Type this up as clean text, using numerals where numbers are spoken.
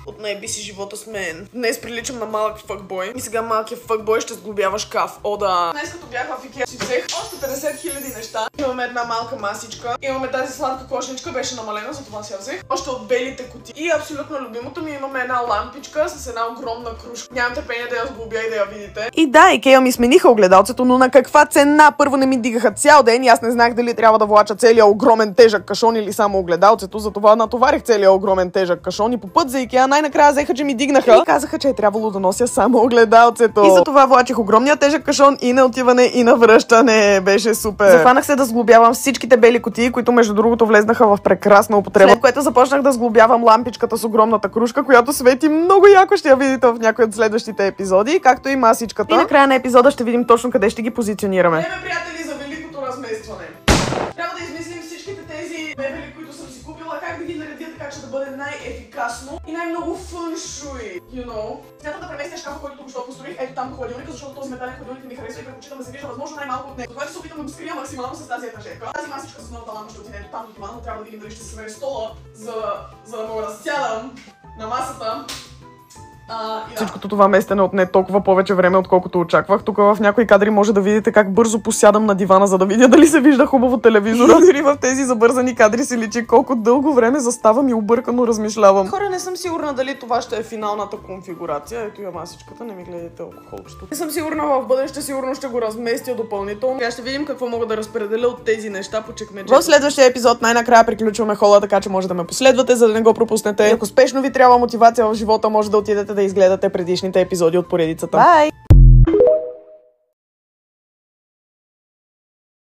Отнеби си живота с мен. Днес приличам на малък фъкбой. И сега малкият фъкбой ще сглобява шкаф. О, да. Днес като бях в Икеа си взех още 50 000 неща. Имаме една малка масичка. Имаме тази сладка кошничка, беше намалена, затова си я взех. Още от белите кутии. И абсолютно любимото ми имаме една лампичка с една огромна кружка. Нямам търпение да я сглобя и да я видите. И да, Икеа ми смениха огледалцето, но на каква цена? Първо не ми дигаха цял ден и аз не знах дали трябва да влача целия огромен тежък кашон или само огледалцето. Затова натоварих целия огромен тежък кашон и по път за Икеа най-накрая взеха, че ми дигнаха и казаха, че е трябвало да нося само огледалцето. И затова влачих огромния тежък кашон и на отиване, и на връщане. Беше супер. Захванах се да сглобявам всичките бели кутии, които между другото влезнаха в прекрасна употреба. След което започнах да сглобявам лампичката с огромната кружка, която свети много яко. Ще я видите в някои от следващите епизоди, както и масичката. И накрая на епизода ще видим точно къде ще ги позиционираме. Време, приятели, за великото разместване. Трябва да измислим всичките тези мебели, които съм си купила, как да ги наредя така, че да бъде най-ефикасно и най-много фъншуй, you know. Смятам да преместя шкафа, който току-що построих, ето там хладилника, защото този метален хладилник ми харесва и предпочитам да се вижда възможно най-малко от него. Това ще се опитам да го скрия максимално с тази етажерка. Тази масичка с новата лампа ще отиде до там до това, но трябва да видим дали ще се сведе стола, за да мога да сядам на масата. Всичкото това местене отне толкова повече време, отколкото очаквах. Тук в някои кадри може да видите как бързо посядам на дивана, за да видя дали се вижда хубаво телевизора. Дори в тези забързани кадри се личи колко дълго време заставам и объркано размишлявам. Хора, не съм сигурна дали това ще е финалната конфигурация. Ето я масичката, не ми гледайте алкохолчето. Не съм сигурна, в бъдеще сигурно ще го разместя допълнително. Сега ще видим какво мога да разпределя от тези неща по чекмеджето. В следващия епизод най-накрая приключваме хола, така че може да ме последвате, за да не го пропуснете. Ако спешно ви трябва мотивация в живота, може да отидете да изгледате предишните епизоди от поредицата. Бай!